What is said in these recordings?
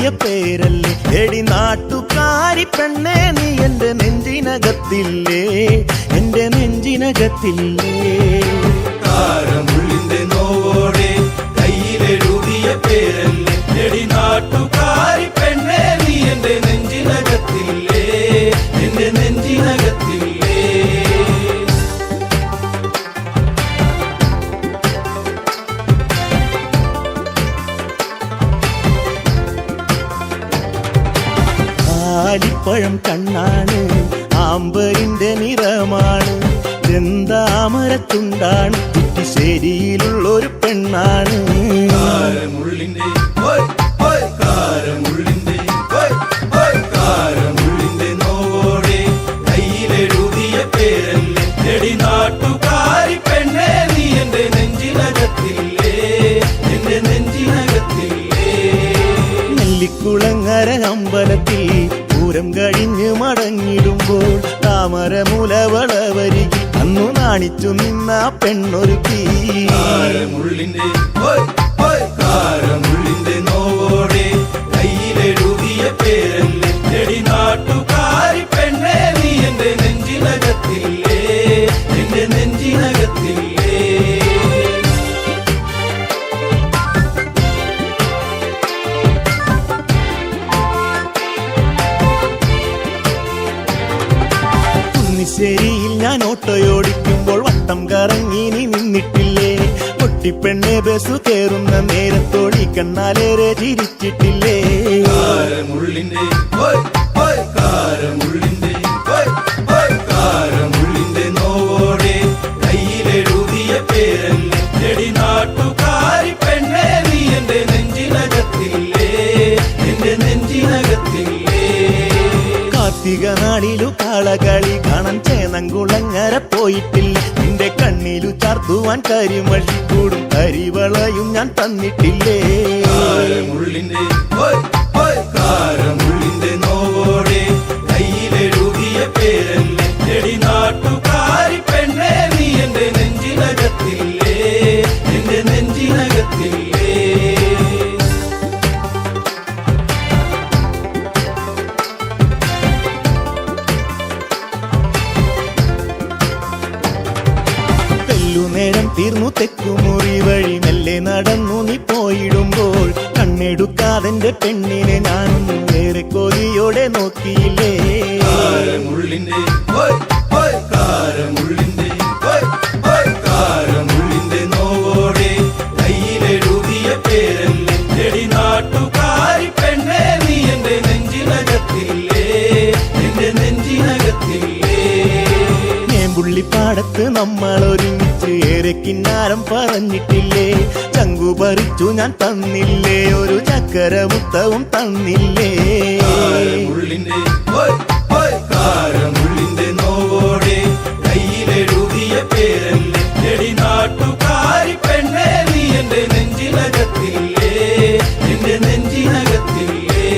എഴുതിയ പേരല്ലേ എടി നാട്ടുകാരി പെണ്ണേ നീ എന്റെ നെഞ്ചിനകത്തില്ലേ എന്റെ നെഞ്ചിനകത്തില്ലേ കാരമുള്ളിന്റെ നോവോടെ കയ്യിലെഴുതിയ പേരല്ലേ എടി നാട്ടുകാരി പെണ്ണേ നീ എന്റെ നെഞ്ചിനകത്തില്ലേ എന്റെ നെഞ്ചിനകത്തില്ലേ ആലിപ്പഴം കണ്ണാണ് ആമ്പലിന്റെ നിറമാണ് ചെന്താമരത്തുണ്ടാണ് കുറ്റിശ്ശേരിയിലുള്ളൊരു പെണ്ണാണ് കാരമുള്ളിന്റെ കാരമുള്ളിന്റെ നോവോടെ കയ്യിലെഴുതിയ പേരല്ലേ എടി നാട്ടുകാരി പെണ്ണേ നീ എന്റെ നെഞ്ചിനകത്തില്ലേ എന്റെ നെഞ്ചിനകത്തില്ലേ നെല്ലിക്കുളങ്ങര അമ്പലത്തിൽ പൂരം കഴിഞ്ഞ് മടങ്ങിടുമ്പോൾ താമരമുലവളവരികിൽ അന്നു നാണിച്ചു നിന്ന പെണ്ണൊരുക്കി കാരമുള്ളിന്റെ നോവോടെ കയ്യിലെഴുതിയ പേരല്ലേ എടി നാട്ടുകാരി പെണ്ണേ നീ എന്റെ നെഞ്ചിനകത്തില്ലേ എന്റെ നെഞ്ചിനകത്തില്ലേ കുന്നിശ്ശേരിയിൽ ഞാൻ ഓട്ടോയോടിക്കുമ്പോൾ വട്ടം കറങ്ങി നീ നിന്നിട്ടില്ലേ പൊട്ടിപ്പെണ്ണെ ബസ് കയറുന്ന നേരത്തോടി കണ്ണാലേറെ ചിരിച്ചിട്ടില്ലേ കാരമുള്ളിന്റെ നോവോടെ കയ്യിലെഴുതിയ പേരല്ലേ എടി നാട്ടുകാരി പെണ്ണേ നീ എന്റെ നെഞ്ചിനകത്തില്ലേ എന്റെ നെഞ്ചിനകത്തില്ലേ കാർത്തിക നാളിലു കാളകളി കാണാൻ ചേന്നംകുളങ്ങര പോയിട്ടില്ല നിന്റെ കണ്ണിലു ചാർത്തുവാൻ കരിമഴിക്കൂടും കരിവളയും ഞാൻ തന്നിട്ടില്ലേ കാരമുള്ളിന്റെ നോവോടെ കയ്യിലെഴുതിയ പേരല്ലേ എടി നാട്ടുകാരി പെണ്ണേ നീ എന്റെ നെഞ്ചിനകത്തില്ലേ എന്റെ നെഞ്ചിനകത്തില്ലേ നേരം തീർന്നു തെക്കുമുറി വഴി മെല്ലെ നടന്നു നീ പോയിടുമ്പോൾ കണ്ണെടുക്കാതെന്റെ പെണ്ണിനെ ഞാനൊന്നും വേറെ കൊതിയോടെ നോക്കിയില്ലേ കാരമുള്ളിന്റെ നോവോടെ കയ്യിലെഴുതിയ പേരല്ലേ എടി നാട്ടുകാരി പെണ്ണേ നീ എന്റെ നെഞ്ചിനകത്തില്ലേ എന്റെ നെഞ്ചിനകത്തില്ലേ പുള്ളിപ്പാടത്ത് നമ്മൾ ഒരുമിച്ച് ഏറെ കിന്നാരം പറഞ്ഞിട്ടില്ലേ ചങ്കു പറിച്ചു ഞാൻ തന്നില്ലേ ഒരു ചക്കര മുത്തവും തന്നില്ലേ കാരമുള്ളിന്റെ നോവോടെ കയ്യിലെഴുതിയ പേരല്ലേ എടി നാട്ടുകാരി പെണ്ണേ നീ എന്റെ നെഞ്ചിനകത്തില്ലേ എന്റെ നെഞ്ചിനകത്തില്ലേ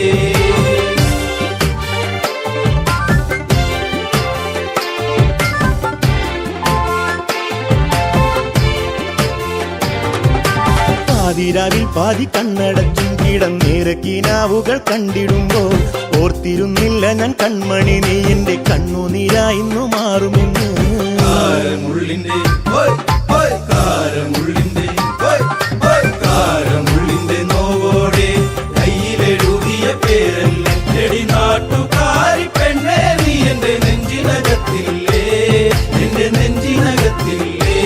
പാതിരാവിൽ പാതി കണ്ണടച്ചും കിടന്നേറെ കിനാവുകൾ കണ്ടിടുമ്പോൾ ഓർത്തിരുന്നില്ല ഞാൻ കൺമണി നീ എന്റെ കണ്ണുനീരായിന്നു മാറുമെന്ന് കാരമുള്ളിന്റെ നോവോടെ കയ്യിലെഴുതിയ പേരല്ലേ എടി നാട്ടുകാരി പെണ്ണേ നീ എന്റെ നെഞ്ചിനകത്തില്ലേ എന്റെ നെഞ്ചിനകത്തില്ലേ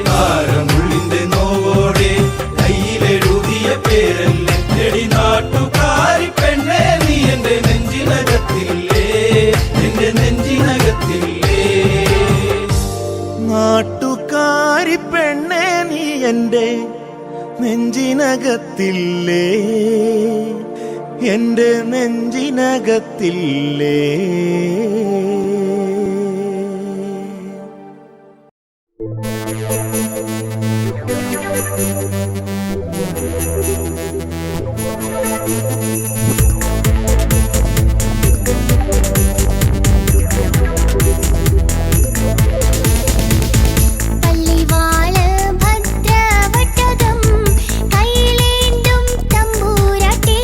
കാരമുള്ളിന്റെ നോവോടെ കയ്യിലെഴുതിയ പേരല്ലേ എടി നാട്ടുകാരി പെണ്ണേ നീ എന്റെ നെഞ്ചിനകത്തില്ലേ എന്റെ നെഞ്ചിനകത്തില്ലേ നാട്ടുകാരി പെണ്ണേ നീ എന്റെ നെഞ്ചിനകത്തില്ലേ എന്റെ നെഞ്ചിനകത്തില്ലേ ഭദ്രവട്ടകം കൈലേന്തും തമ്പൂരാട്ടി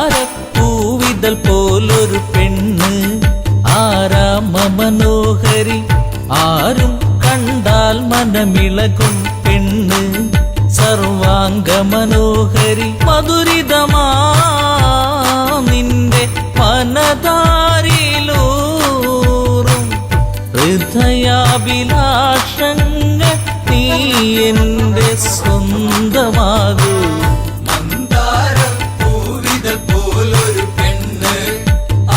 മന്ദാരപ്പൂവിതൽ പോലൊരു പെണ്ണ് ആരാമ മനോഹരി ആരും കണ്ടാൽ മനമിളകും പെണ്ണ് സർവാംഗ മനോഹരി മധുരിതമാ നിന്റെ മനതാരിലൂറും ഹൃദയാഭിലാഷങ്ങൾ നീ എന്റെ സ്വന്തമാകൂ പോലൊരു പെണ്ണ്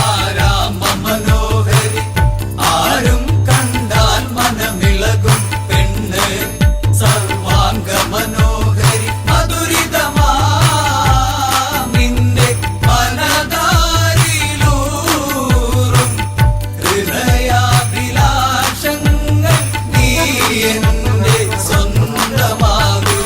ആരാമ മനോഹരി ആരും കണ്ടാൽ മനമിളകും പെണ്ണ് സർവാംഗ മനോഹരി മധുരിതമാ നിന്റെ മനതാരിലൂറും ഹൃദയാഭിലാഷങ്ങൾ നീ എന്റെ സ്വന്തമാകൂ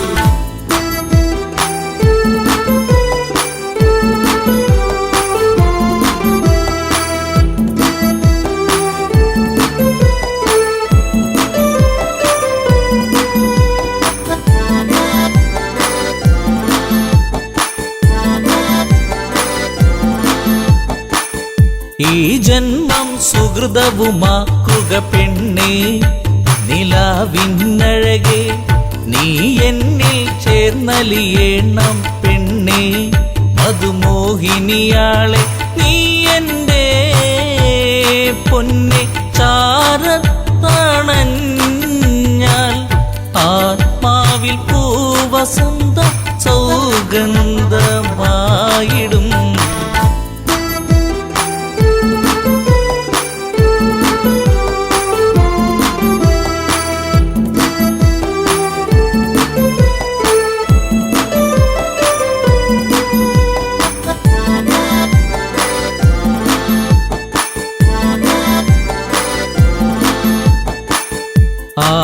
ഈ ജന്മം സുഹൃതവുമാക്കുക പെണ്ണേ നിലാവിന്നഴകെ നീ എന്നിൽ ചേർന്നലിയേണം പെണ്ണേ മധുമോഹിനിയാളെ നീ എൻ്റെ പൊന്നെ ചാരത്തണഞ്ഞാൽ ആത്മാവിൽ പൂവസന്ത സൗഗന്ധമായിടും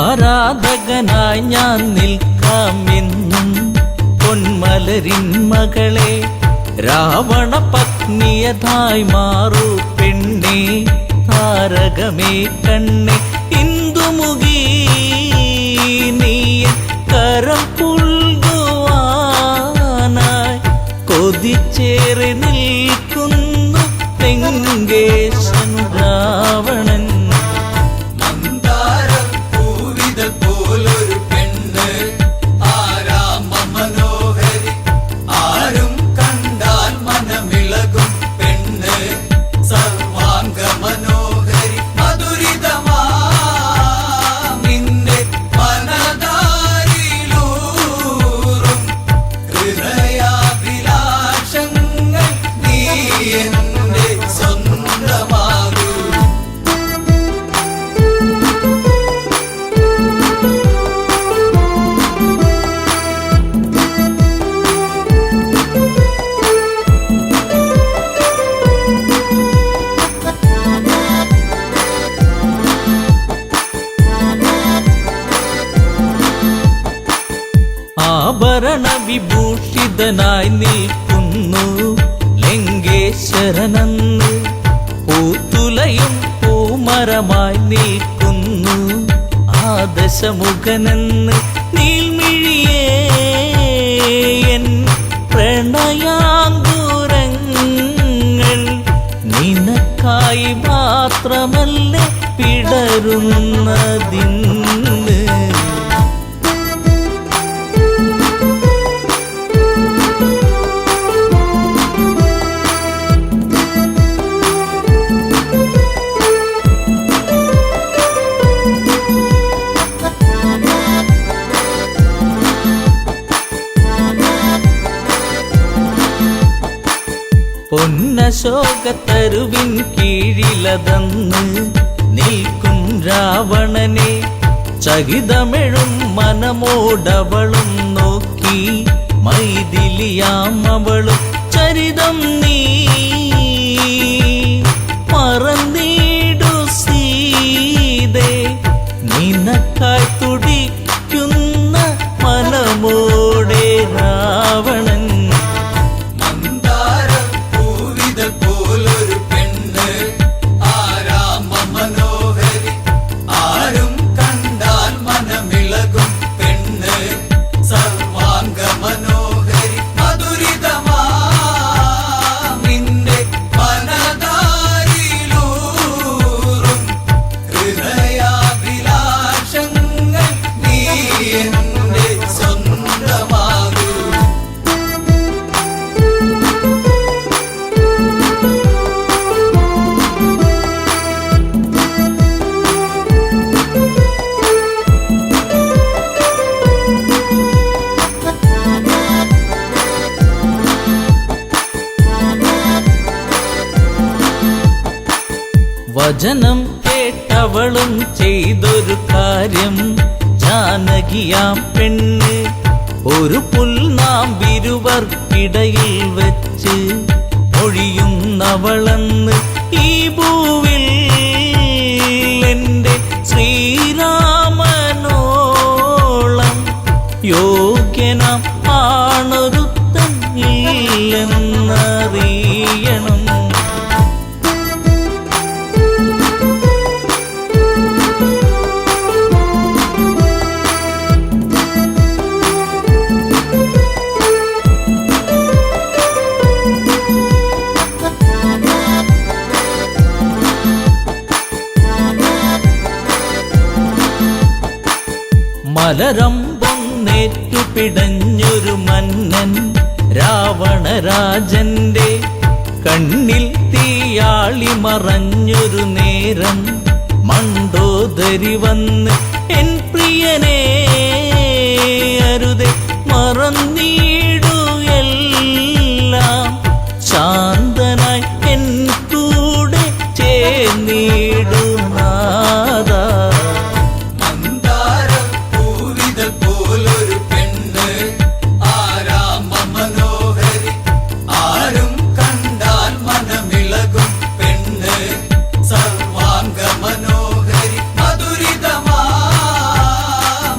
ആരാധകനായി ഞാൻ നിൽക്കാമെന്നും പൊന്മലരിൻ മകളെ രാവണ പത്നിയതായി മാറൂ പെണ്ണേ താരകമേ കണ്ണേ ഇന്ദുമുഖി നീ കരം പുൽകുവാനായി കൊതിച്ചേറി നിൽക്കുന്നു ലങ്കേശൻ രാവണൻ പോലൊരു പെണ്ണ് ആരാമ മനോഹരി ആരും കണ്ടാൽ മനമിളകും പെണ്ണ് സർവാംഗ മനോഹരി മധുരിതമാ നിന്റെ മനതാരിലൂറും ഹൃദയാഭിലാഷങ്ങൾ നീ എന്റെ സ്വന്തമാകൂ ആഭരണ വിഭൂഷിതനായി നിൽക്കുന്നു ലങ്കേശ്വരനെന്ന് പൂത്തുലയും പൂമരമായി നിൽക്കുന്നു ആദശമുഖനെന്ന് നീൽമിഴിയേ എൻ പ്രണയാങ്കുരങ്ങൾ നിനക്കായി മാത്രമല്ലേ പിടരുന്നതിന്ന് പൊന്നശോകത്തരുവിൻ കീഴിലതന്ന് നിൽക്കും രാവണനെ ചകിതമെഴും മനമോടവളും നോക്കി മൈഥിലിയാം അവളും ചരിതം നീ മറന്നിടു സീതേ നിനക്കായി തുടിക്കുന്ന മനമോടെ രാവണൻ മന്ദാരപ്പൂവിതൾ പോലൊരു പെണ്ണ് ആരാമ മനോഹരി ആരും കണ്ടാൽ മനമിളകും പെണ്ണ് സർവാംഗ മനോഹരി മധുരിതമാ നിന്റെ മനതാരിലൂറും ഹൃദയാഭിലാഷങ്ങൾ നീ എന്റെ സ്വന്തമാകൂ വചനം കേട്ടവളും ചെയ്തൊരു കാര്യം ജാനകിയാം പെണ്ണ് ഒരു പുൽനാമ്പിരുവർക്കിടയിൽ വെച്ച് ഒഴിയുന്നവളെന്ന് ഈ ഭൂവിൽ എൻ്റെ ശ്രീരാമനോളം യോഗ്യനാം ആണൊരുത്തൻ ഇല്ലെന്നറിയണം. മലരമ്പൊന്നേറ്റു പിടഞ്ഞൊരു മന്നൻ രാവണരാജന്റെ കണ്ണിൽ തീയാളി മറഞ്ഞൊരു നേരം മണ്ടോദരി വന്ന് എൻ പ്രിയനെ അരുതെ മറന്നീടുയെല്ലാം ശാന്തനായി എൻ കൂടെ ചേർന്നിടുന്നാദാ. മന്ദാരപ്പൂവിതൾ പോലൊരു പെണ്ണ് ആരാമ മനോഹരി ആരും കണ്ടാൽ മനമിളകും പെണ്ണ് സർവാംഗ മനോഹരി മധുരിതമാ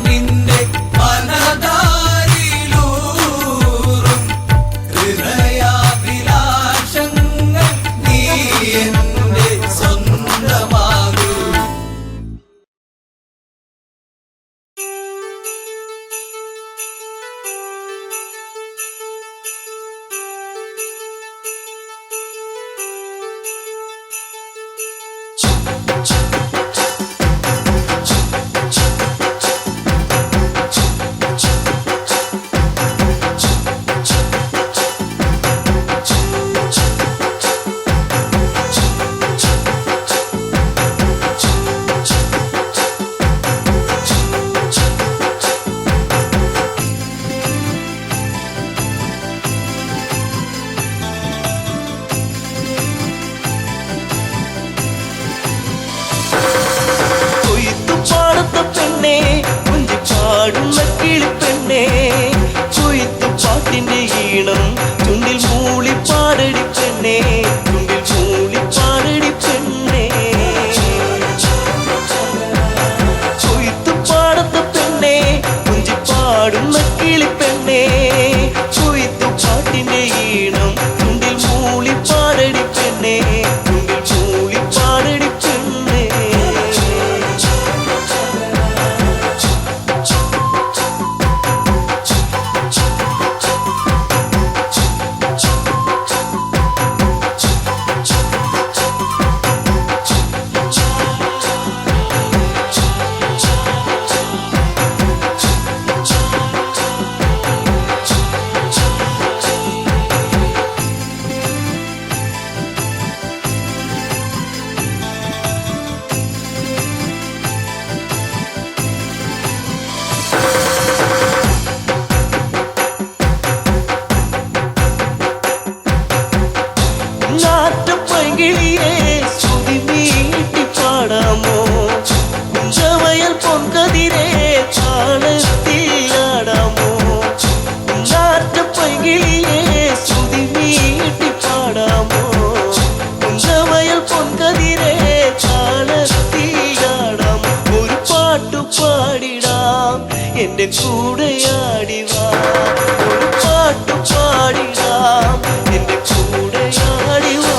നിന്റെ മനതാരിലൂറും ഹൃദയാഭിലാഷങ്ങൾ നീ എന്റെ സ്വന്തമാകൂ കൊയ്ത്തുപാടത്ത പെണ്ണേ കുഞ്ചിപ്പാടുന്ന കിളിപ്പെണ്ണേ കൊയ്ത്തുപാട്ടിന്റെ ഈണം ചുണ്ടിൽ മൂളിപ്പാടടി പെണ്ണേ ചുണ്ടിൽ മൂളിപ്പാടടി പെണ്ണേ കൊയ്ത്തുപാടത്ത പെണ്ണേ കുഞ്ചിപ്പാടുന്ന കിളിപ്പെണ്ണേ കൊയ്ത്തുപാട്ടിന്റെ ഈണം ചുണ്ടിൽ മൂളിപ്പാടടി പെണ്ണേ ചുണ്ടിൽ മൂളിപ്പാടടി പെണ്ണേ. എന്റെ കൂടെയാടിവാ ഒരു പാട്ടു പാടിടാം എന്റെ കൂടെയാടിവാ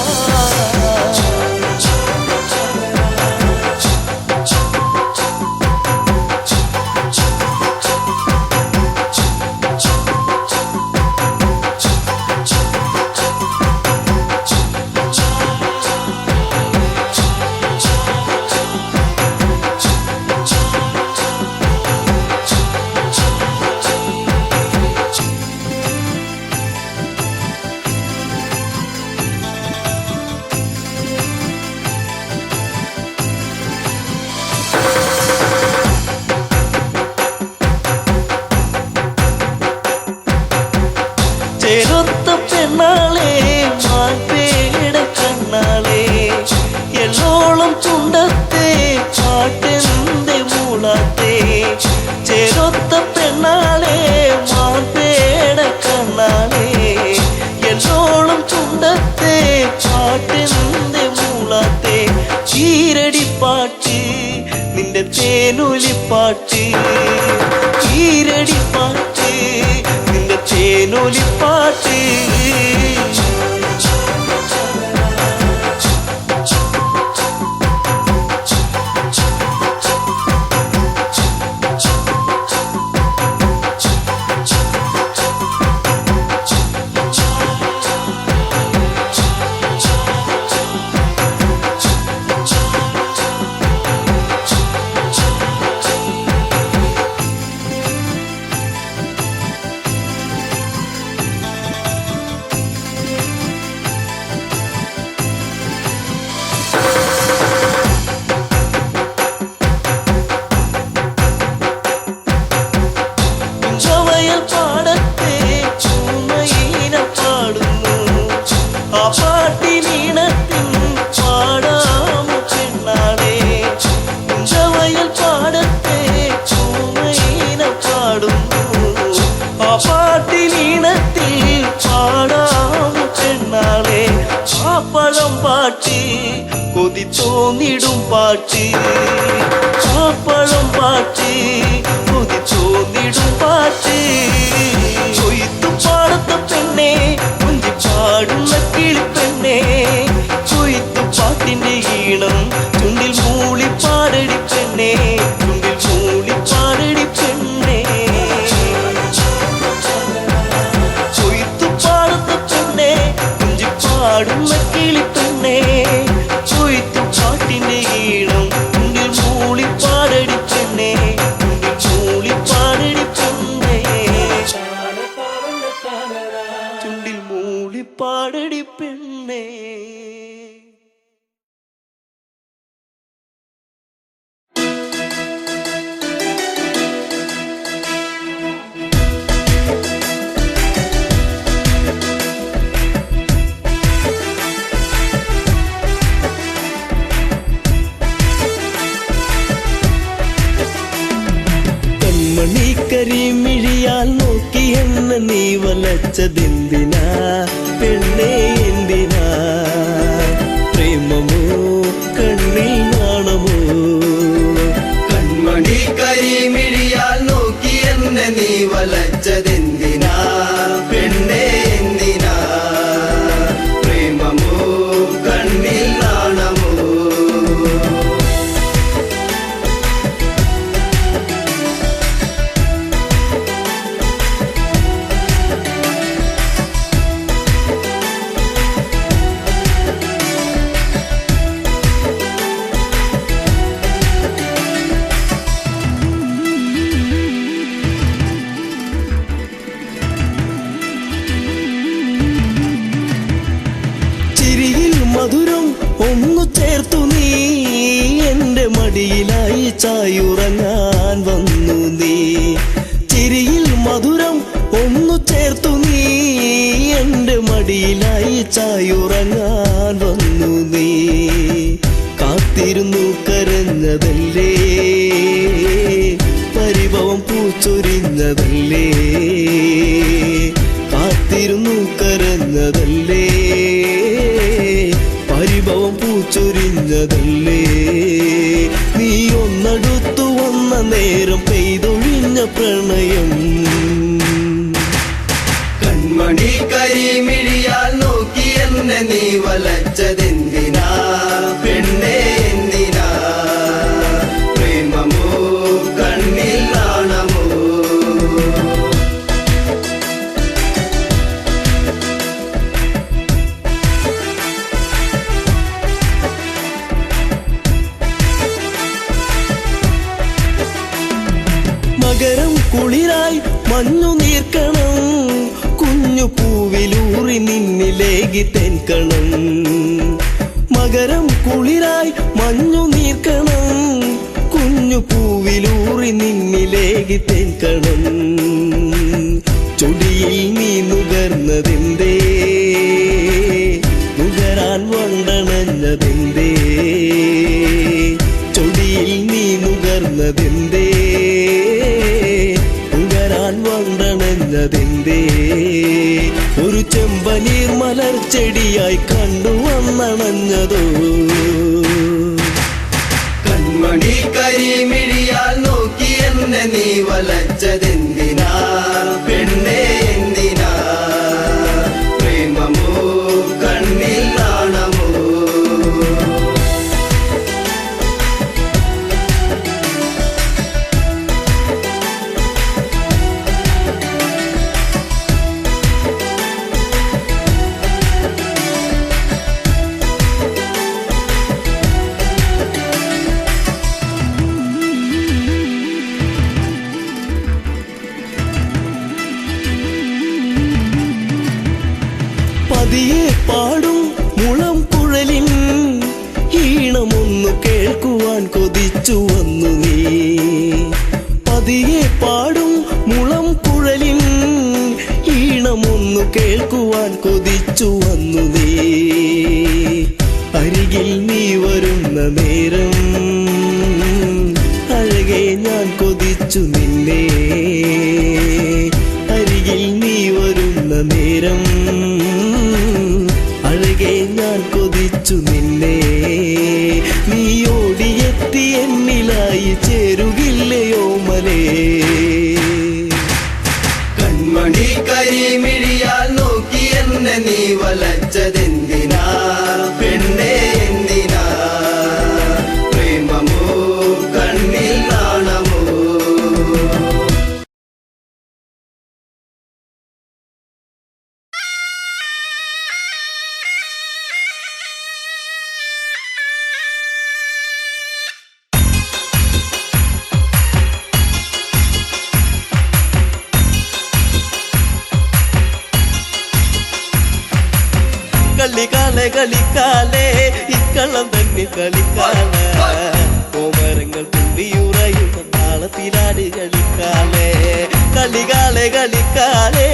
ചേരൊത്ത പെണ്ണാളെ മാൻപേട കണ്ണാളെ എല്ലോളം ചുണ്ടത്തെ പാട്ടെന്റെ മൂളാത്തെ ചേരൊത്ത പെണ്ണാളെ മാൻപേട കണ്ണാളെ എല്ലോളം ചുണ്ടത്തെ പാട്ടെന്റെ മൂളാത്തെ ഈരടിപ്പാട്ട് നിന്റെ തേനൊലിപ്പാട്ട് ഈരടിപ്പാട്ട് നിന്റെ തേനൊലിപ്പാട്ട് പാട്ട് കൊതി തോന്നിടും പാട്ട് പഴം പാട്ട് കൊതി തോന്നിടും പാട്ട് കൊയ്ത്തു പാടത്ത പെണ്ണെ കുഞ്ചി പാടുന്ന കിളിപ്പെണ്ണെ കൊയ്ത്തു പാട്ടിന്റെ ഈണം ചുണ്ടിൽ മൂളി പാടടി പെണ്ണെ ചുണ്ടിൽ മൂളി പാടടി പെണ്ണെ കൊയ്ത്തു പാടത്ത പെണ്ണെ കുഞ്ചി പാടുന്ന കിളിപ്പെണ്ണെ കൊയ്ത്തു പാട്ടിന്റെ ഈണം ചുണ്ടിൽ മൂളി പാടടി പെണ്ണെ ചുണ്ടിൽ മൂളി പാടടി പെണ്ണെ ചുണ്ടിൽ മൂളി പാടടി പെണ്ണെ കരിമിഴിയാൽ നോക്കി എന്നെ നീ വലച്ചതെന്തിനാ പെണ്ണേ എന്തിനാ പ്രേമമോ കണ്ണിൽ നാണമോ കൺമണി കരിമിഴിയാൽ നോക്കി എന്നെ നീ വലച്ചതെന്തിനാ പെണ്ണേ എന്തിനാ പ്രേമമോ കണ്ണിൽ നാണമോ മധുരം ഒന്നു ചേർത്തു നീ എന്റെ മടിയിലായി ചായുറങ്ങാൻ വന്നു നീ ചിരിയിൽ മധുരം ഒന്നു ചേർത്തു നീ എന്റെ മടിയിലായി ചായുറങ്ങാൻ വന്നു നീ കാത്തിരുന്നു കരഞ്ഞതല്ലേ പരിഭവം പൂച്ചൊരിഞ്ഞതല്ലേ കാത്തിരുന്നു കരഞ്ഞതല്ലേ പരിഭവം പൂച്ചൊരിഞ്ഞതല്ലേ നീ ഒന്നടുത്തു വന്ന നേരം പെയ്തൊഴിഞ്ഞ പ്രണ മകരം കുളിരായി മഞ്ഞു നീർക്കണം, കുഞ്ഞു പൂവിലൂറി നിന്നിലേകി തെൻകണം. മകരം കുളിരായി മഞ്ഞു നീർക്കണം, കുഞ്ഞു പൂവിലൂറി നിന്നിലേകി തെൻകണം. ചൊടിയിൽ നീ നുകർന്നതെന്തേ, നുകരാൻ വണ്ടണഞ്ഞതെന്തേ. ചൊടിയിൽ നീ നുകർന്നതെന്തേ, നുകരാൻ വണ്ടണഞ്ഞതെന്തേ. ഒരു ചെമ്പനീർ മലർ ചെടിയായി കണ്ടുവന്നണഞ്ഞതോ. കൺമണി കരിമിഴിയാൽ നോക്കി എന്നെ നീ വലച്ചതെന്തിനാ പെണ്ണേ എന്തിനാ? പ്രേമമോ കണ്ണിൽ നാണമോ? പതിയെ പാടും മുളം കുഴലിൻ ഈണമൊന്നു കേൾക്കുവാൻ കൊതിച്ചു വന്നു നീ. പതിയെ പാടും മുളം കുഴലിൻ ഈണമൊന്നു കേൾക്കുവാൻ കൊതിച്ചു വന്നു നീ. അരികിൽ നീ വരുന്ന നേരം അഴകെ ഞാൻ കൊതിച്ചു നിന്നെ. അരികിൽ നീ വരുന്ന നേരം അഴകെ ഞാൻ കൊതിച്ചു നിന്നെ. നീ ഓടിയെത്തി എന്നിലായി ചേരുകില്ലയോ മലേ. കൺമണി കരിമിഴിയാൽ നോക്കി എന്നെ നീ വലച്ചതെന്തിനാ പെണ്ണേ എന്തിനാ? പ്രേമമോ കണ്ണിൽ നാണമോ? കളിക്കാലെ കളിക്കാലേ ഇക്കള്ളം തന്നെ കളിക്കാല. കോമരങ്ങൾ തുള്ളിയുറയുന്ന താളത്തിലാട് കളിക്കാലേ. കളികാലെ കളിക്കാലേ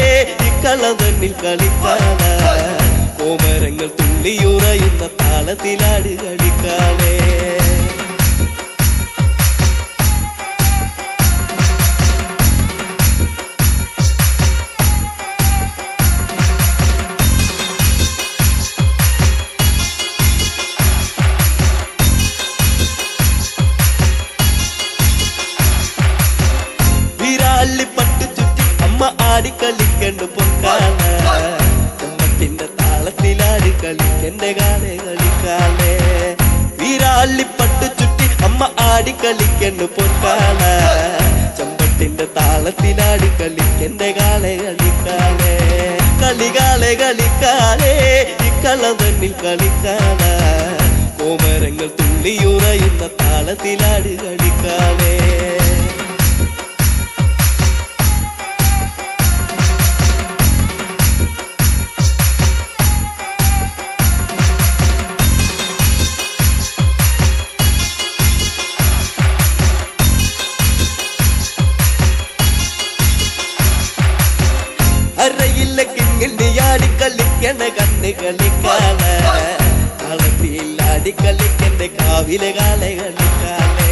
ഇക്കള്ളം തന്നിൽ കളിക്കാല. കോമരങ്ങൾ തുള്ളിയുറയുന്ന താളത്തിലാട് കളിക്കാലേ. പട്ടു ചുറ്റി അമ്മ ആടിക്കളിക്കണ്ട് പൊക്കാല. കുമ്മത്തിന്റെ താളത്തിലാടി കളിക്കന്റെ കാലേ കളിക്കാലേ. വീരാളിപ്പട്ടു ചുറ്റി അമ്മ ആടിക്കളിക്കണ്ട് പൊക്കാല. ചമ്പട്ടിന്റെ താളത്തിലാടി കളിക്കന്റെ കാലേ കളിക്കാലേ. കളികാലെ കളിക്കാലേ ഇക്കള്ളം തന്നിൽ കളിക്കാല. കോമരങ്ങൾ തുള്ളിയുറയുന്ന താളത്തിലാടി കളിക്കാലേ. അരയില്ല കിങ്ങിണ്ടിയാടി കളിക്കണ കണ്ണ് കളിക്കാല. കളത്തിലാടി കളിക്കണ്ട കാവിലെ കാലെ കളിക്കാലേ.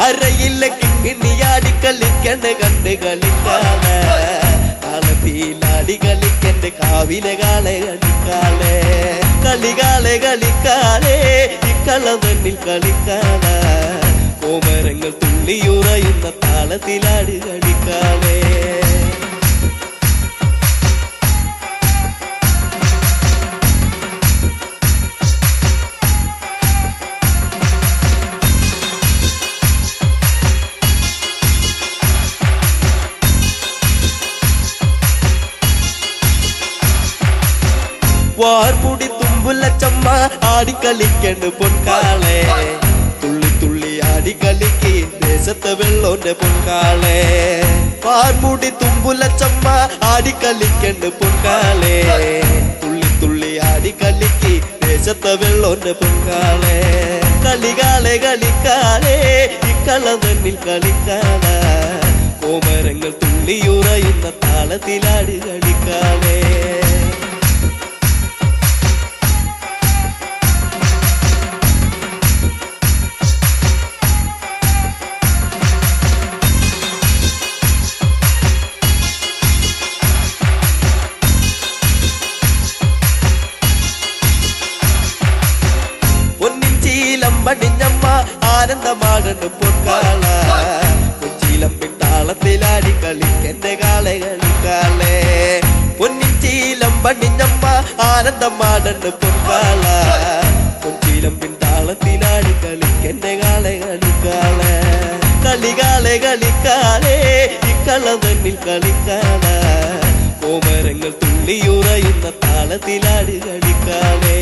അരയില്ല കിങ്ങിണ്ടിയാടി കളിക്കണ കണ്ണ് കളിക്കാല. കളത്തിലാടി കളിക്കണ്ട കാവിലെ കാലെ കളിക്കാലേ. കളികാലെ കളിക്കാലേ ഇക്കള്ളം തന്നിൽ കളിക്കാല. കോമരങ്ങൾ തുള്ളിയുറയുന്ന താളത്തിലാട് കളിക്കാലേ. വാർമുടി തുമ്പുള്ള ചമ്മ ആടിക്കളിക്കണ്ട് പൊൻകാളെ. തുള്ളി തുള്ളി ആടിക്കളിക്ക് ദേശത്തെ വെള്ളോന്റെ പൊൻകാളെ പാർമുടി തുമ്പുലച്ചമ്മ ആടിക്കളിക്കണ്ട് പൊൻകാളെ തുള്ളി തുള്ളി ആടിക്കളിക്ക് ദേശത്തെ വെള്ളോന്റെ പൊൻകാളെ കളികാളെ കളിക്കാളെ ഇക്കള തന്നിൽ കളിക്കാള കോമരങ്ങൾ തുള്ളിയുറയുന്ന താളത്തിലാടി കളിക്കാളെ പടിഞ്ഞമ്മ ആനന്ദമാടണ് പൊൻകാള കൊച്ചിയിലമ്പിൻ താളത്തിലാടി കളിക്കെന്റെ കാളെ കളിക്കാളെ പൊന്നിച്ചീലം പടിഞ്ഞമ്മ ആനന്ദമാടണ് പൊൻകാള കൊച്ചിയിലമ്പിൻ താളത്തിലാടി കളിക്കെന്റെ കാളെ കളിക്കാളെ കളികാളെ കളിക്കാളെ ഇക്കള തന്നിൽ കളിക്കാള കോമരങ്ങൾ തുള്ളിയുറയുന്ന താളത്തിലാടി കളിക്കാളെ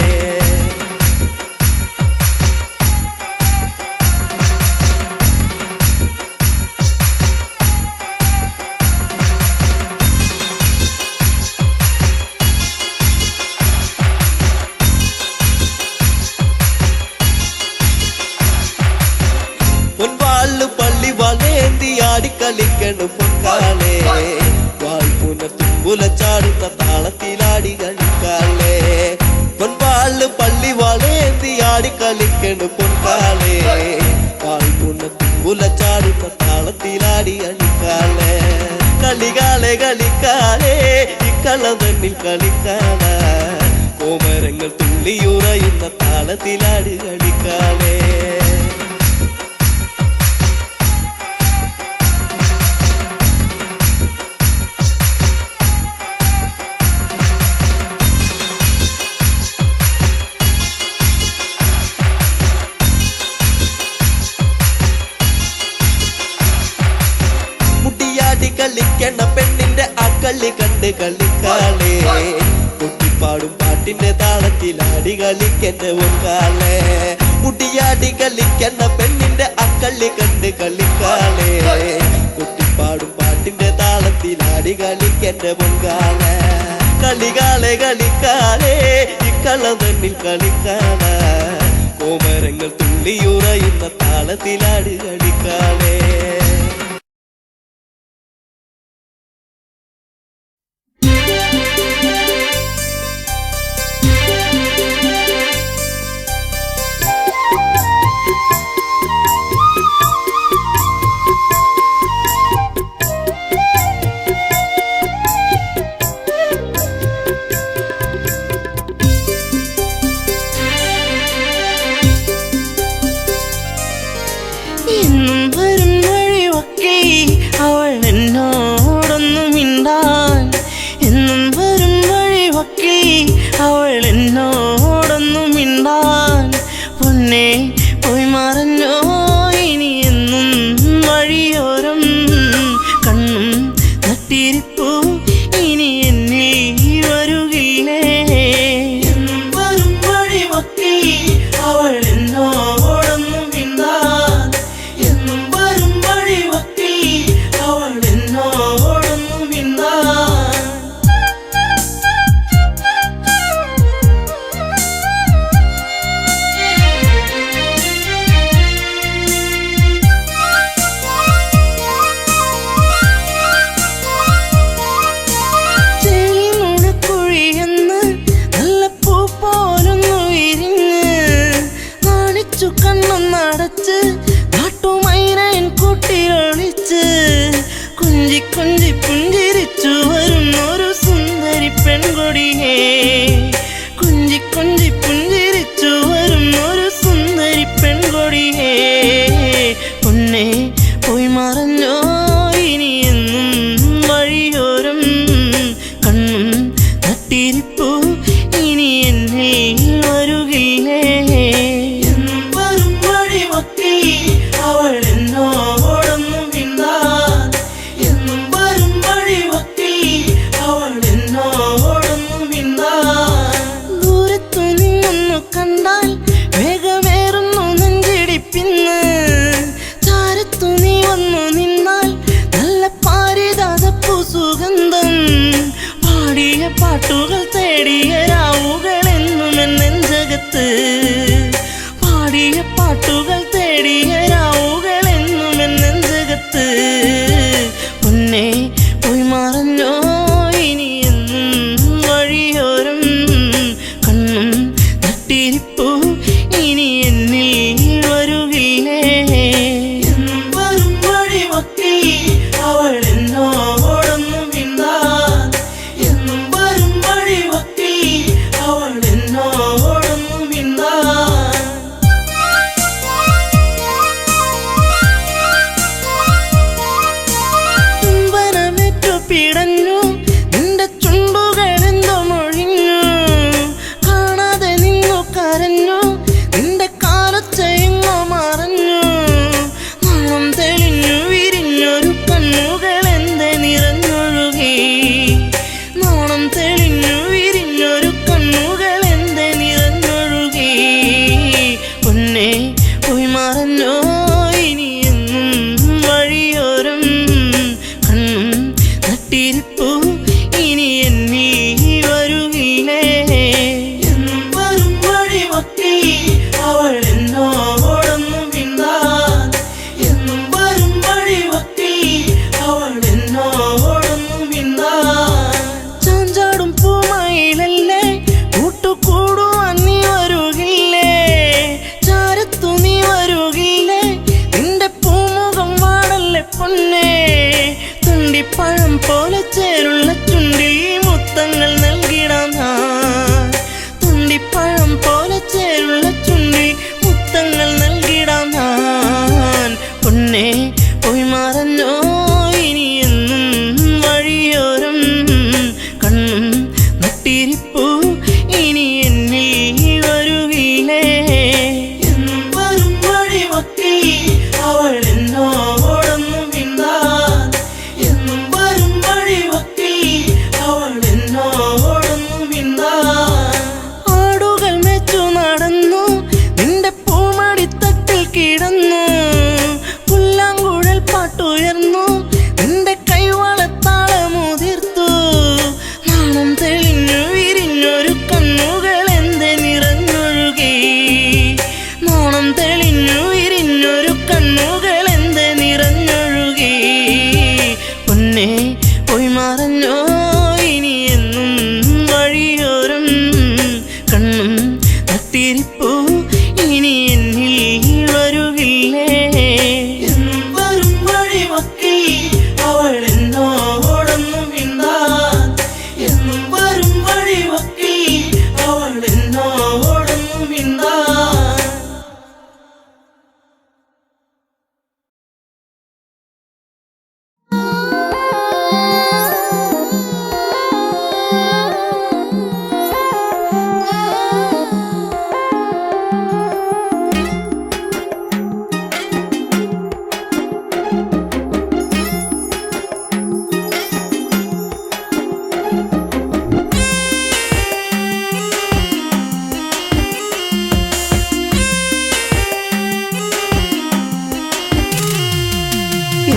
പള്ളി വളേന്തി ആടിക്കളിക്കണ് പൊൻകാളെ വായ്പുന തുമ്പുല ചാടുന്ന താളത്തിലാടി കളിക്കാളെ പൊൻപാള് പള്ളി വളേന്തി ആടിക്കളിക്കണ് പൊൻകാളെ വായ്പുന തുമ്പുല ചാടുന്ന താളത്തിലാടി കളിക്കാളെ കളികാളെ കളിക്കാളെ ഇക്കള തന്നിൽ കളിക്കാള കോമരങ്ങൾ തുള്ളിയുറയുന്ന താളത്തിലാടി കളിക്കാളെ കളിക്കണ പെണ്ണിന്റെ അക്കളി കണ്ട് കളിക്കാളെ കുട്ടിപ്പാടും പാട്ടിന്റെ താളത്തിലാടി കളിക്കണ്ട പൊൻകാളെ മുടിയാടി കളിക്കണ പെണ്ണിന്റെ അക്കളി കണ്ട് കളിക്കാളെ കുട്ടിപ്പാടും പാട്ടിന്റെ താളത്തിലാടി കളിക്കണ്ട പൊൻകാളെ കളികാളെ കളിക്കാളെ ഇക്കള തന്നിൽ കളിക്കാള കോമരങ്ങൾ തുള്ളിയുറയുന്ന താളത്തിലാടി കളിക്കാളെ കണ്ടാൽ വേഗമേറുന്നു നെഞ്ചിടിപ്പിന്ന് ചാരത്തു നീ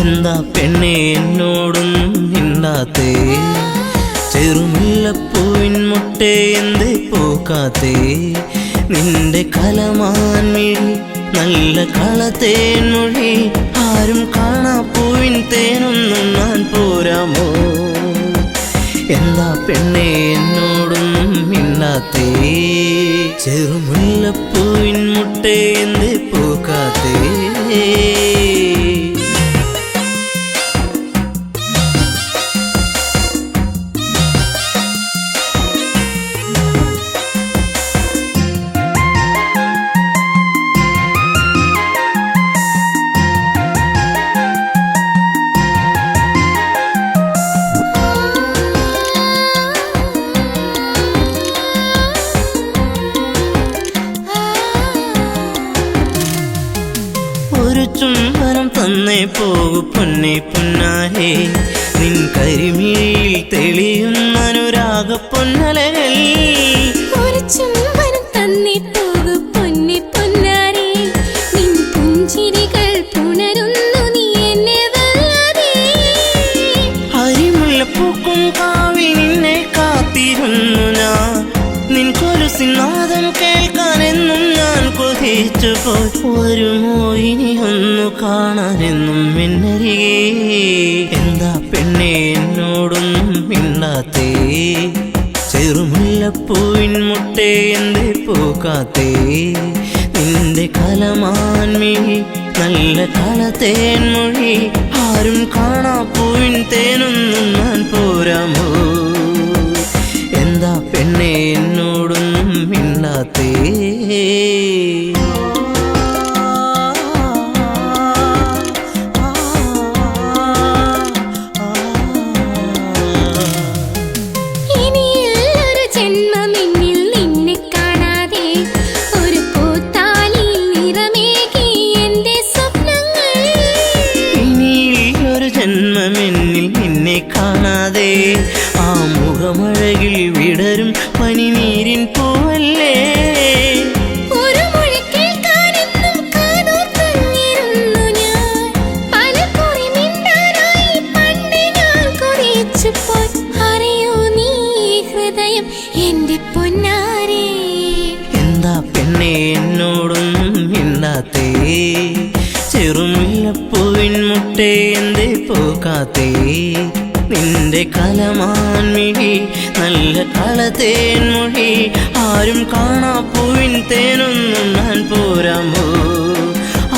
എന്താ പെണ്ണെ എന്നോടൊന്നും മിണ്ടാത്തേ? ചെറുമുല്ലപ്പൂവിൻ മുട്ടേ എന്തേ പൂക്കാത്തേ? നിന്റെ കലമാൻ മിഴി നല്ല കളത്തേൻ മൊഴി, ആരും കാണാ പൂവിൻ തേനൊന്നും ഞാൻ പോരാമോ? എന്താ പെണ്ണെ എന്നോടൊന്നും മിണ്ടാത്തേ? ചെറുമുല്ലപ്പൂവിൻ മുട്ടേ എന്തേ പൂക്കാത്തേ? ഒരു ചുംബനം തന്നേ പോകു പൊന്നെ പൊന്നാരേ, നിൻ കരിമിഴിയിൽ തെളിയുന്ന അനുരാഗ പൊന്നലകൾ. ഒരു ചുംബനം തന്നേ പോകു പൊന്നെ പൊന്നാരേ, നിൻ പുഞ്ചിരികൾ പുണരുന്നു നീ എന്നെ വല്ലാതെ. അരിമുല്ലപ്പൂക്കും കാവിൽ നിന്നെ കാത്തിരുന്നു ഞാൻ, നിൻ കൊലുസിനാദം കേൾക്കാനെന്നും ഞാൻ കൊതിച്ചു പോയി. വരുമോ ഇനി ഒന്നു കാണാനെന്നും എന്നരികെ? എന്താ പെണ്ണെ എന്നോടൊന്നും മിണ്ടാത്തേ? ചെറുമുല്ലപ്പൂവിൻ മുട്ടേ എന്തേ പൂക്കാത്തേ? നിന്റെ കലമാൻ മിഴി നല്ല കളത്തേൻ മൊഴി, ആരും കാണാ പൂവിൻ തേനൊന്നും ഞാൻ പോരാമോ? എന്താ പെണ്ണെ എന്നോടൊന്നും മിണ്ടാത്തേ? ഇനിയുള്ളൊരു ജന്മമെന്നിൽ നിന്നെ കാണാതെ, ഒരു പൂത്താലിയിൽ നിറമേകി എന്റെ സ്വപ്നങ്ങൾ. ഇനിയൊരു ജന്മമെന്നിൽ നിന്നെ കാണാതെ, ആ മുഖമഴകിൽ വിടരും പനിനീരിൻ പൂവല്ലേ. ഒരു മൊഴി കേൾക്കാനെന്നും കാതോർത്തങ്ങിരുന്നു ഞാൻ, പലകുറി മിണ്ടാനായി പണ്ട് ഞാൻ കൊതിച്ചു പോയി. അറിയോ നീ ഹൃദയം എന്റെ പൊന്നാരേ? എന്താ പെണ്ണെ എന്നോടൊന്നും മിണ്ടാത്തേ? ചെറുമുല്ലപ്പൂവിൻ മുട്ടേ എന്തേ പൂക്കാത്തേ? നിന്റെ കലമാൻ മിഴി നല്ല കളത്തേൻ മൊഴി, ആരും കാണാ പൂവിൻ തേനൊന്നും ഞാൻ പോരാമോ?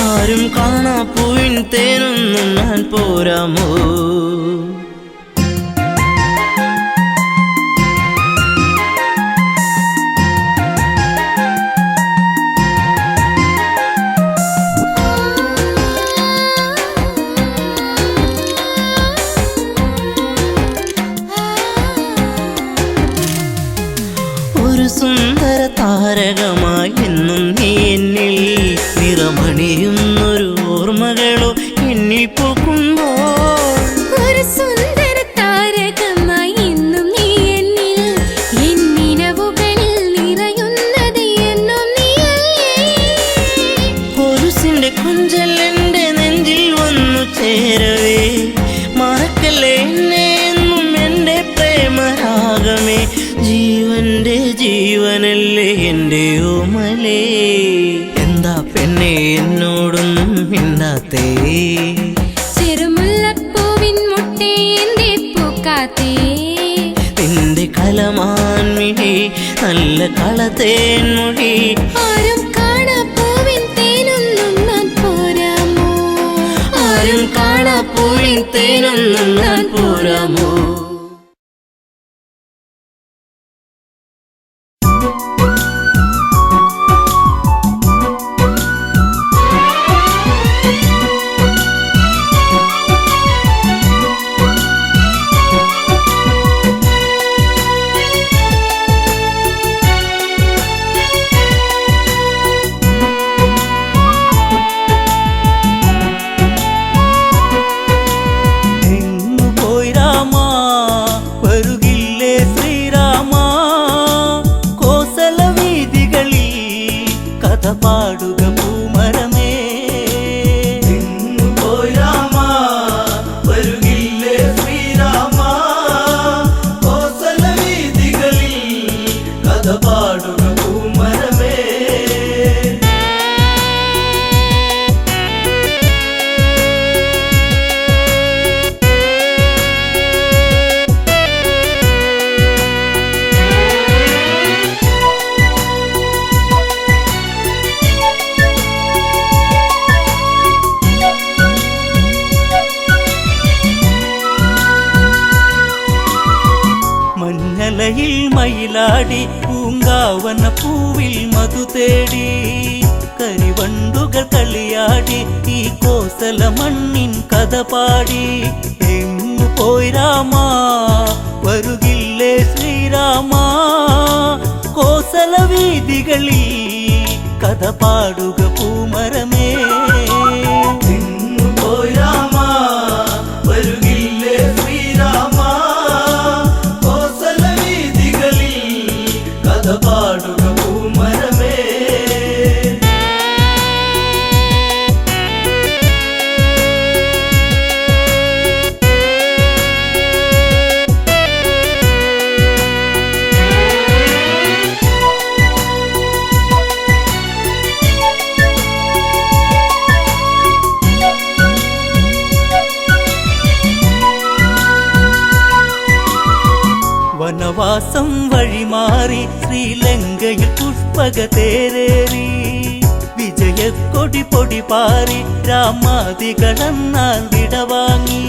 ആരും കാണാ പൂവിൻ തേനൊന്നും ഞാൻ പോരാമോ? ഒരു സുന്ദര താരകമായി എന്നും നീ എന്നിൽ നിറമണിയുന്നൊരു ഓർമ്മകളോ എന്നിൽ പൂക്കുമ്പോൾ. ഒരു സുന്ദര താരകമായി എന്നും നീ എന്നിൽ, എന്നിനവുകളിൽ നിറയുന്നത് എന്നും നീയല്ലേ. കൊലുസിന്റെ കൊഞ്ചൽ എന്റെ നെഞ്ചിൽ വന്നു ചേരവേ, മറക്കല്ലേ എന്നെ എന്നും എന്റെ പ്രേമരാഗമേ. ജീവന്റെ ജീവനല്ലേ എന്റെ ഓമലേ? എന്താ പെണ്ണെ എന്നോടൊന്നും മിണ്ടാത്തേ? ചെറുമുല്ലപ്പൂവിൻ മുട്ടേ എന്തേ പൂക്കാത്തേ? നിന്റെ കലമാൻ മിഴി നല്ല കളത്തേൻ മൊഴി, ആരും കാണാ പൂവിൻ തേനൊന്നും ഞാൻ പോരാമോ? ആരും കാണാ പൂവിൻ തേനൊന്നും ഞാൻ പോരാമോ? എങ്ങു പോയി രാമാ മലയിൽ മയിലാടി പൂങ്കാവന പൂവിൽ മധു തേടി കരിവണ്ടുകൾ കളിയാടി ഈ കോസല മണ്ണിൻ കഥ പാടി എങ്ങു പോയി രാമാ വരുകില്ലേ ശ്രീരാമാ കോസല വീതികളിൽ കഥ പാടുക പൂമരമേ എങ്ങു പോയി രാമാ വരുകില്ലേ ശ്രീരാമാ കോസല വീഥികളിൽ കഥ പാടുക പൂമരമേ വനവാസം വഴിമാറി ശ്രീലങ്കയിൽ പുഷ്പക തേരേറി വിജയക്കൊടി പൊടി പാറി രാമാദികളെന്നാൽ വിടവാങ്ങി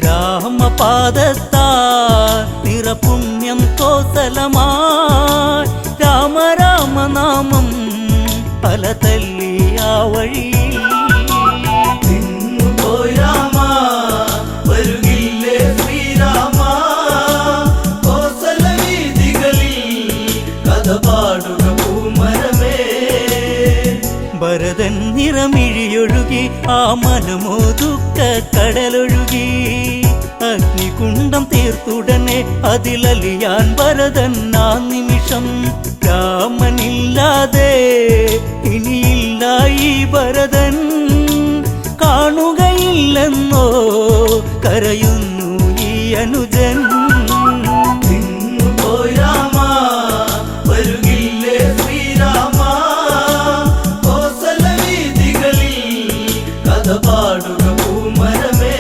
രാമപാദത്താ നിറപുണ്യം കോസലമായി രാമ രാമനാമം പല തല്ലി ആ വഴിയിൽ എങ്ങു പോയി രാമാ വരുകില്ലേ ശ്രീരാമാ കോസല വീഥികളിൽ കഥ പാടുക പൂമരമേ ഭരതൻ നിറമിഴിയൊഴുകി ആ മനമോതുക്ക കടലൊഴുകി അഗ്നികുണ്ഡം തീർത്തുടനെ അതിലലിയാൻ ഭരതൻ ആ നിമിഷം രാമനില്ലാതെ ഇനിയില്ല ഈ ഭരതൻ കാണുകയില്ലെന്നോ കരയുന്നു ഈ അനുജൻ എങ്ങു പോയി രാമാ വരുകില്ലേ ശ്രീരാമാ കോസല വീഥികളിൽ കഥ പാടുക പൂമരമേ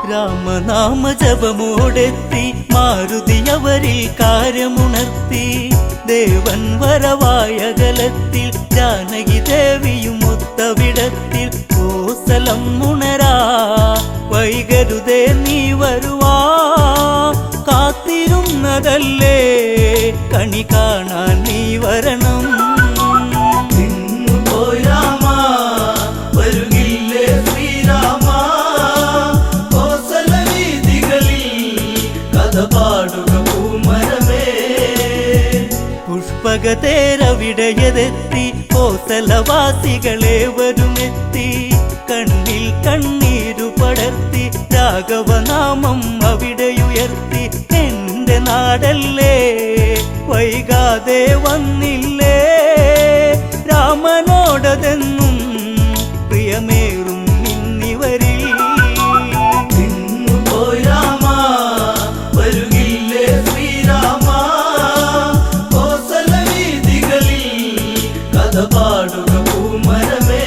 രാമനാമ ജപമോടെത്തി മാരുതി അവരിൽ കാര്യമുണർത്തി ദേവൻ വരവായകലത്തിൽ ജാനകി ദേവിയും ഒത്തവിടത്തിൽ കോസലം ഉണരാ വൈകരുതേ നീ വരുവാ കാത്തിരുന്നതല്ലേ കണി കാണാൻ നീ വരണം എങ്ങു പോയി രാമാ വരുകില്ലേ ശ്രീരാമാ കോസല വീഥികളിൽ കഥ പാടുക പൂമരമേ പുഷ്പക തേരവിടയതെത്തി കോസലവാസികളെ വരുമെത്തി കണ്ണിൽ കണ്ണീരു പടർത്തി രാഘവനാമം അവിടെയുയർത്തി എന്റെ നാടല്ലേ വൈകാതെ വന്നില്ലേ രാമനോടതെന്നും പ്രിയമേറും നിന്നിവരിൽ എങ്ങു പോയി രാമാ വരുകില്ലേ ശ്രീരാമാ കോസല വീഥികളിൽ കഥ പാടുക പൂമരമേ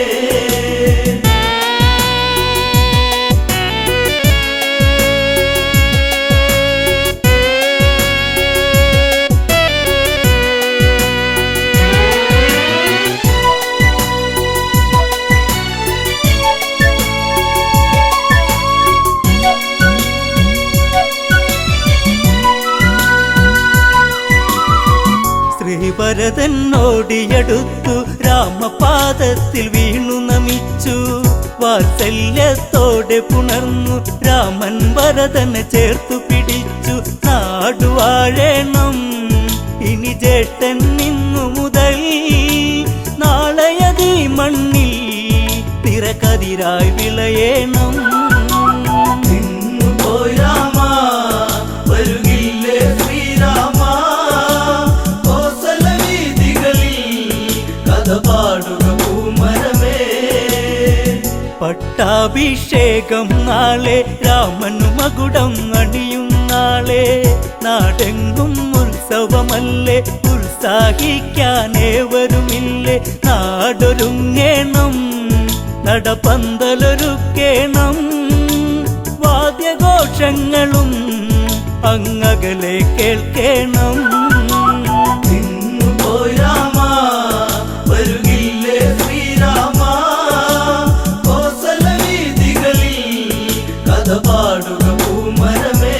ശ്രീഭരതൻ ഓടിയടുത്തു രാമപാദത്തിൽ വീണു നമിച്ചു വാത്സല്യത്തോടെ പുണർന്നു രാമൻ ഭരതനെ ചേർത്തു പിടിച്ചു നാടുവാഴേണം ഇനി ജേഷ്ഠൻ ഇന്നു മുതൽ നാളെയതീ മണ്ണിൽ തിരക്കതിരായി വിളയേണം എങ്ങു പോയി രാമാ വരുകില്ലേ ശ്രീരാമാ കോസല വീഥികളിൽ കഥ പാടുക പൂമരമേ പട്ടാഭിഷേകം നാളെ രാമനു മകുടം അണിയുന്നു പെരുന്നാളെ നാടെങ്ങും ഉത്സവമല്ലേ ഉത്സാഹിക്കാനേവരുമില്ലേ നാടൊരുങ്ങേണം നടപ്പന്തലൊരുക്കേണം വാദ്യഘോഷങ്ങളും അങ്ങകലെ കേൾക്കേണം പോയി രാമ വരുകില്ലേ ശ്രീരാമ കോസല വീതികളിൽ കഥ പാടുക പൂമരമേ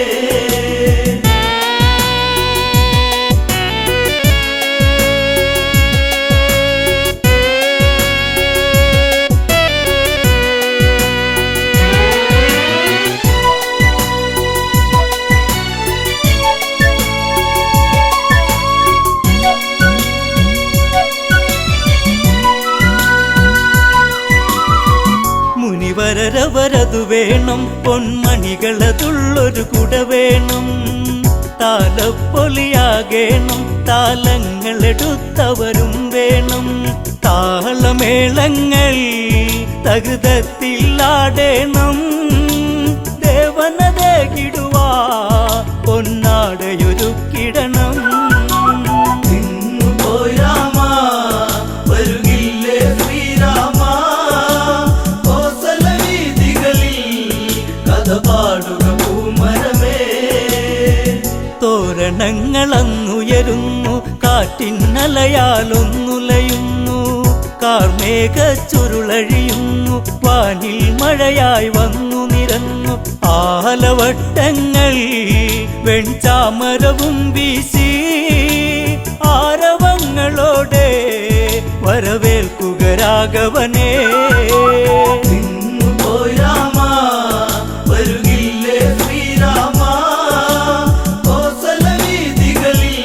മുനിവരരവരതു വേണം പൊന്മണികളതുള്ളൊരു കുട വേണം താലപ്പൊലിയാകേണം താലങ്ങളെടുത്തവരും വേണം താളമേളങ്ങൾ തകൃതത്തിലാടേണം ദേവനതകിടുവാ പൊന്നാടയൊരുക്കിടണം പോയി രാമ വരുകില്ലേ ശ്രീരാമ കോസല വീതികളിൽ കഥ പാടുക പൂമരമേ തോരണങ്ങളങ്ങുയരുന്നു കാറ്റിന്നലയാലൊന്നുലയുന്നു കാർമേഘ ചുരുളഴിയുന്നു വാനിൽ മഴയായി വന്നു നിരന്നു ആലവട്ടങ്ങൾ വെൺചാമരവും വീശി ആരവങ്ങളോടെ വരവേൽക്കുക രാഘവനേ പോയി രാമ വരുകില്ലേ ശ്രീരാമ കോസല വീതികളിൽ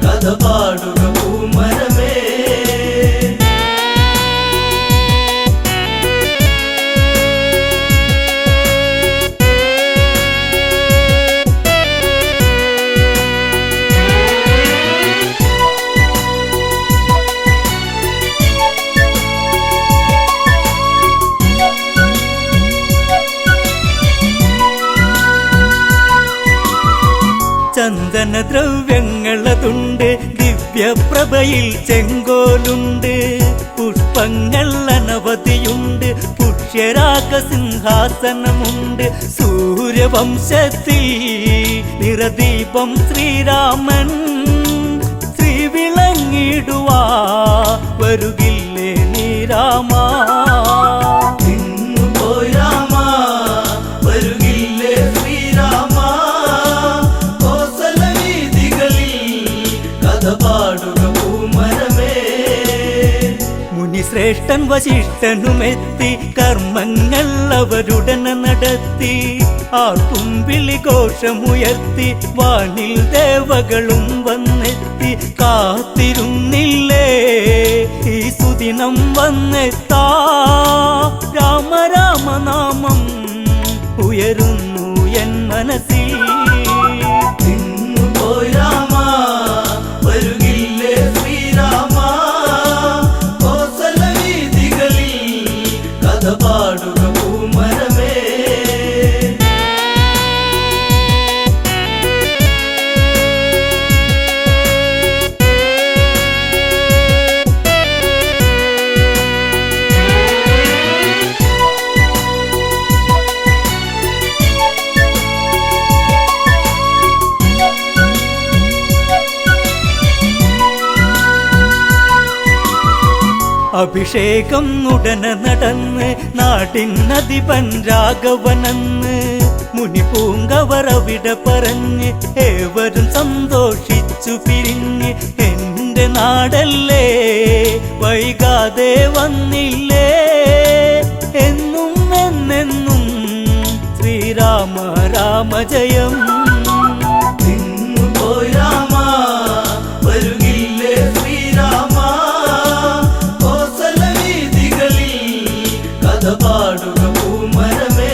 കഥ പാടുക പൂമരമേ ചന്ദനദ്രവ്യങ്ങളതുണ്ട് ദിവ്യപ്രഭയിൽ ചെങ്കോലുണ്ട് പുഷ്പങ്ങൾ അനവധിയുണ്ട് പുഷ്യരാഗ സിംഹാസനമുണ്ട് സൂര്യവംശത്തിൽ നിറദീപം ശ്രീരാമൻ ശ്രീവിളങ്ങിടുവാ വരുകില്ലേ നീ രാമ പോയി രാമ വരുകില്ലേ ശ്രീരാമ കോസല വീതികളിൽ കഥ പാടുക പൂമരമേ മുനിശ്രേഷ്ഠൻ വശിഷ്ഠനുമെത്തി കർമ്മങ്ങൾ അവരുടനെ നടത്തി ആർക്കും വിളിഘോഷമുയർത്തി വാനിൽ ദേവകളും വന്നെത്തി കാത്തിരുന്നില്ലേ ഈ സുദിനം വന്നെത്താ രാമ രാമനാമം ഉയരുന്നു എൻ മനസ്സിൽ പോയി രാമ വരുകില്ലേ ശ്രീരാമ കോസല വീതികളിൽ കഥ പാടുക പൂമരമേ അഭിഷേകം ഉടനെ നടന്ന് നാടിനധിപൻ രാഘവനെന്ന് മുനിപൂങ്കവർ അവിടെ പറഞ്ഞ് ഏവരും സന്തോഷിച്ചു പിരിഞ്ഞ് എന്റെ നാടല്ലേ വൈകാതെ വന്നില്ലേ എന്നും എന്നെന്നും ശ്രീരാമ രാമ ജയം പോയി രാമ വരുകില്ലേ ശ്രീരാമ കോസല വീതികളിൽ കഥ പാടുക പൂമരമേ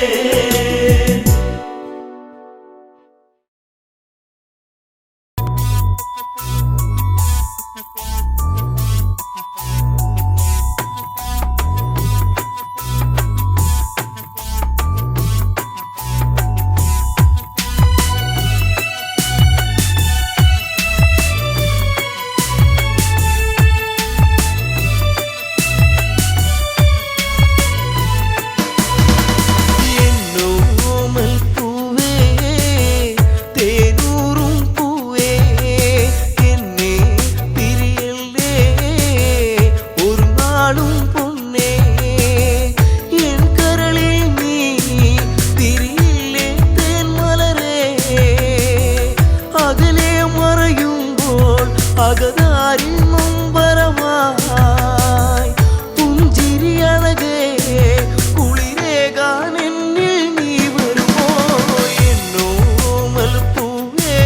മറയുമ്പോൾ അകതാരിൽ നൊമ്പരമായി പുഞ്ചിരി അഴകേ കുളിരേകാൻ എന്നിൽ നീ വരുമോ എന്നോമൽ പൂവേ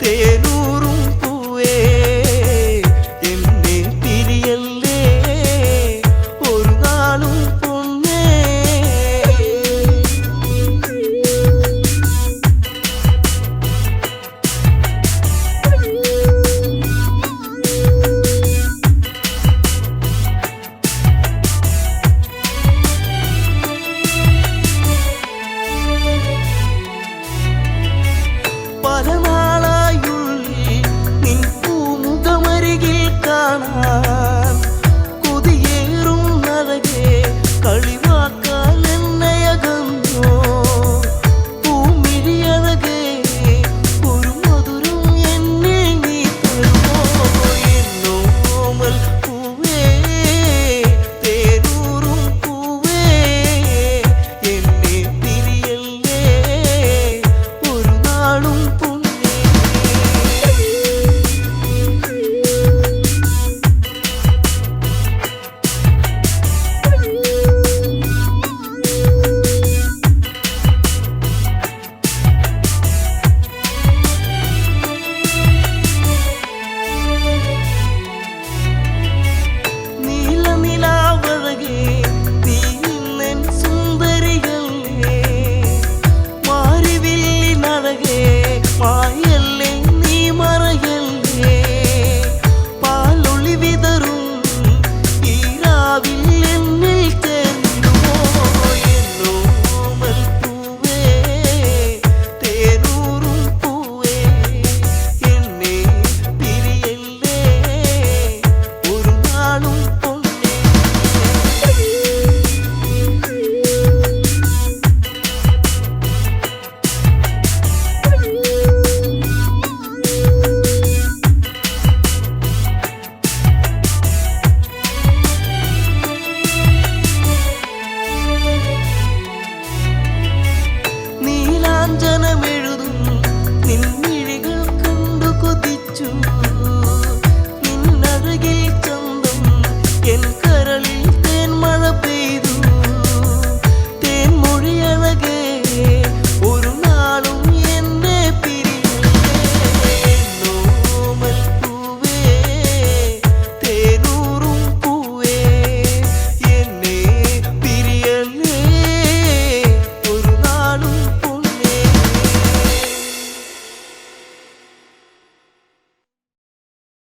തേനൂറും പൂവേ എന്നെ തിരിയല്ലേ ഒരു നാളും പൊന്നേ പല നാളായുള്ളിൽ നിൻ പൂമുഖമരികിൽ കാണാൻ കൊതിയേറും നരകെ കളിവാക്കാൻ എന്നെയകന്നോ പൂമിഴിയഴകേ ഒരു മധുരം എന്നെ നീ തരുമോ എന്നോമൽ പൂവേ തേനൂറും പൂവേ എന്നെ തിരിയല്ലേ ഒരു നാളും പൊന്നേ നീലനിലാവഴകേ നീ ഇന്നെൻ സുന്ദരിയല്ലേ മാരിവില്ലിനഴകേ മായല്ലേ നീ മറയല്ലേ പാലൊളി വിതറും ഈ രാവിൽ എന്നിൽ തേടുമോ എന്നോമൽ പൂവേ തേനൂറും പൂവേ എന്നെ തിരിയല്ലേ ഒരു നാളും പൊന്നേ നീലാഞ്ജനമെഴുതും നിൻമിഴികൾ കണ്ടു കൊതിച്ചു